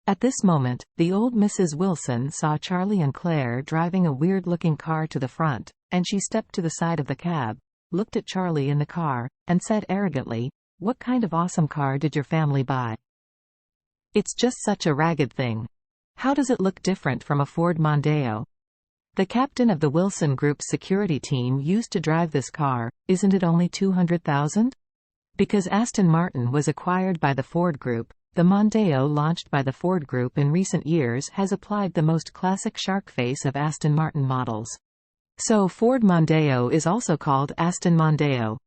At this moment, the old Mrs. Wilson saw Charlie and Claire driving a weird-looking car to the front, and she stepped to the side of the cab, looked at Charlie in the car, and said arrogantly, "What kind of awesome car did your family buy? It's just such a ragged thing. How does it look different from a Ford Mondeo? The captain of the Wilson Group's security team used to drive this car. Isn't it only $200,000? Because Aston Martin was acquired by the Ford Group, the Mondeo launched by the Ford Group in recent years has applied the most classic shark face of Aston Martin models. So Ford Mondeo is also called Aston Mondeo.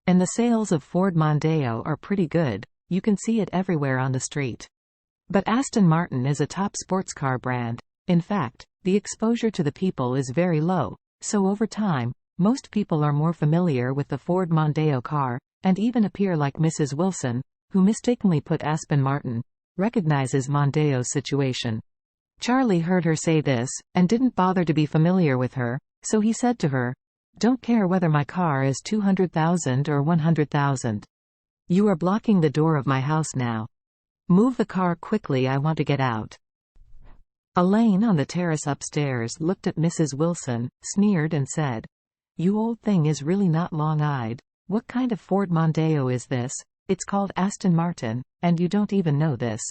And the sales of Ford Mondeo are pretty good, you can see it everywhere on the street. But Aston Martin is a top sports car brand. In fact, the exposure to the people is very low, so over time, most people are more familiar with the Ford Mondeo car, and even appear like Mrs. Wilson, who mistakenly put Aston Martin, recognizes Mondeo's situation. Charlie heard her say this, and didn't bother to be familiar with her, so he said to her, "Don't care whether my car is 200,000 or 100,000. You are blocking the door of my house now. Move the car quickly, I want to get out." Elaine on the terrace upstairs looked at Mrs. Wilson, sneered and said, "You old thing is really not long-eyed. What kind of Ford Mondeo is this? It's called Aston Martin, and you don't even know this.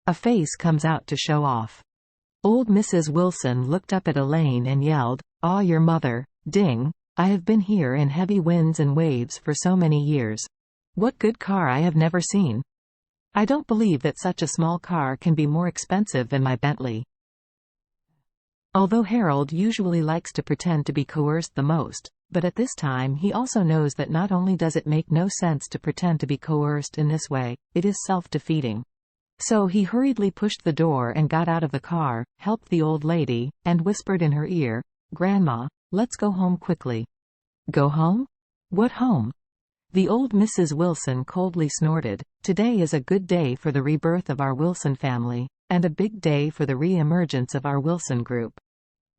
A face comes out to show off." Old Mrs. Wilson looked up at Elaine and yelled, "Aw, your mother, ding, I have been here in heavy winds and waves for so many years. What good car I have never seen. I don't believe that such a small car can be more expensive than my Bentley." Although Harold usually likes to pretend to be coerced the most, but at this time he also knows that not only does it make no sense to pretend to be coerced in this way, it is self-defeating. So he hurriedly pushed the door and got out of the car, helped the old lady, and whispered in her ear, "Grandma, let's go home quickly." "Go home? What home?" The old Mrs. Wilson coldly snorted. "Today is a good day for the rebirth of our Wilson family, and a big day for the re-emergence of our Wilson Group.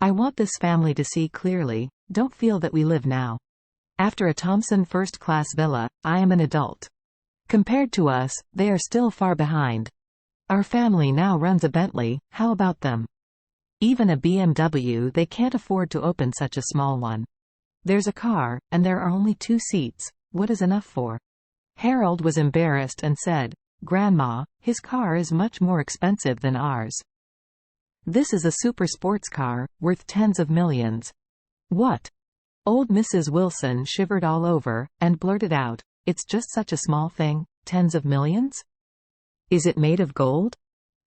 I want this family to see clearly, don't feel that we live now. After a Thompson first-class villa, I am an adult. Compared to us, they are still far behind. Our family now runs a Bentley, how about them? Even a BMW, they can't afford to open such a small one. There's a car, and there are only 2 seats, what is enough for?" Harold was embarrassed and said, "Grandma, his car is much more expensive than ours. This is a super sports car, worth tens of millions." "What?" Old Mrs. Wilson shivered all over, and blurted out, "It's just such a small thing, tens of millions? Is it made of gold?"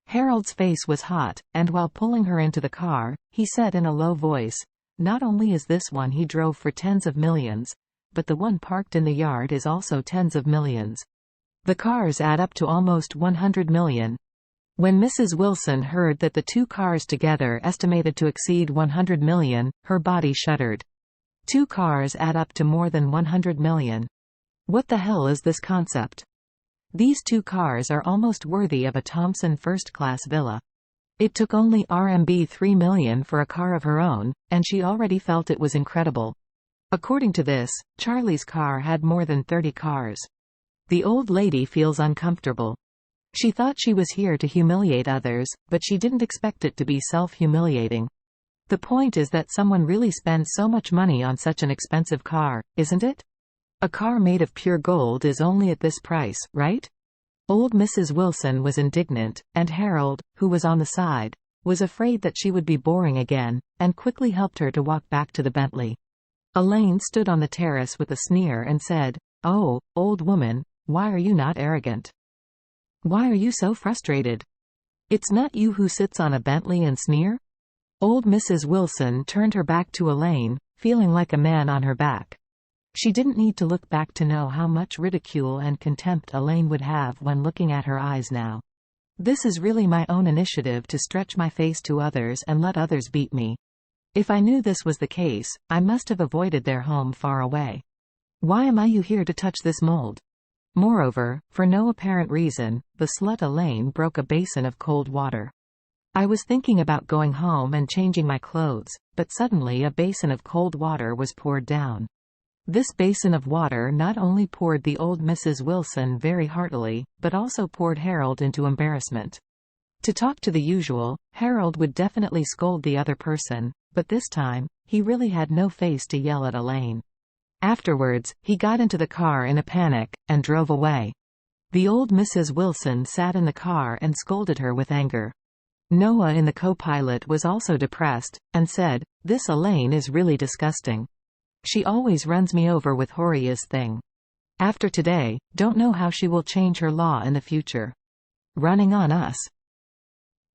Harold's face was hot, and while pulling her into the car, he said in a low voice, "Not only is this one he drove for tens of millions, but the one parked in the yard is also tens of millions. The cars add up to almost 100 million. When Mrs. Wilson heard that the 2 cars together estimated to exceed 100 million, her body shuddered. 2 cars add up to more than 100 million. What the hell is this concept? These 2 cars are almost worthy of a Thompson first-class villa. It took only RMB 3 million for a car of her own, and she already felt it was incredible. According to this, Charlie's car had more than 30 cars. The old lady feels uncomfortable. She thought she was here to humiliate others, but she didn't expect it to be self-humiliating. The point is that someone really spends so much money on such an expensive car, isn't it? A car made of pure gold is only at this price, right? Old Mrs. Wilson was indignant, and Harold, who was on the side, was afraid that she would be boring again, and quickly helped her to walk back to the Bentley. Elaine stood on the terrace with a sneer and said, "Oh, old woman, why are you not arrogant? Why are you so frustrated? It's not you who sits on a Bentley and sneer?" Old Mrs. Wilson turned her back to Elaine, feeling like a man on her back. She didn't need to look back to know how much ridicule and contempt Elaine would have when looking at her eyes now. "This is really my own initiative to stretch my face to others and let others beat me. If I knew this was the case, I must have avoided their home far away. Why am I here to touch this mold?" Moreover, for no apparent reason, the slut Elaine broke a basin of cold water. "I was thinking about going home and changing my clothes, but suddenly a basin of cold water was poured down." This basin of water not only poured the old Mrs. Wilson very heartily, but also poured Harold into embarrassment. To talk to the usual, Harold would definitely scold the other person, but this time, he really had no face to yell at Elaine. Afterwards, he got into the car in a panic, and drove away. The old Mrs. Wilson sat in the car and scolded her with anger. Noah in the co-pilot was also depressed, and said, "This Elaine is really disgusting. She always runs me over with Horia's thing. After today, don't know how she will change her law in the future. Running on us."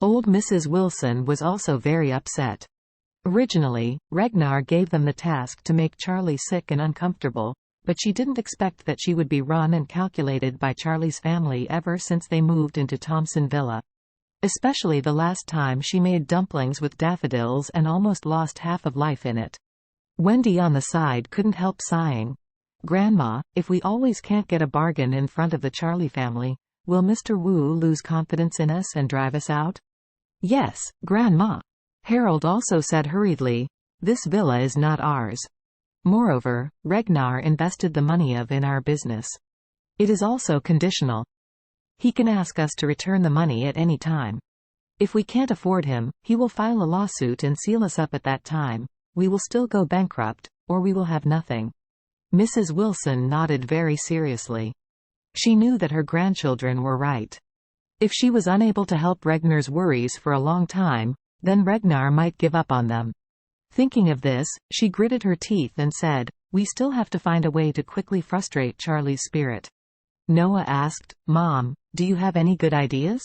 Old Mrs. Wilson was also very upset. Originally, Ragnar gave them the task to make Charlie sick and uncomfortable, but she didn't expect that she would be run and calculated by Charlie's family ever since they moved into Thompson Villa. Especially the last time she made dumplings with daffodils and almost lost half of life in it. Wendy on the side couldn't help sighing. "Grandma, if we always can't get a bargain in front of the Charlie family, will Mr. Wu lose confidence in us and drive us out?" "Yes, Grandma." Harold also said hurriedly, "This villa is not ours. Moreover, Ragnar invested the money in our business. It is also conditional. He can ask us to return the money at any time. If we can't afford him, he will file a lawsuit and seal us up at that time. We will still go bankrupt, or we will have nothing." Mrs. Wilson nodded very seriously. She knew that her grandchildren were right. If she was unable to help Ragnar's worries for a long time, then Ragnar might give up on them. Thinking of this, she gritted her teeth and said, "We still have to find a way to quickly frustrate Charlie's spirit." Noah asked, "Mom, do you have any good ideas?"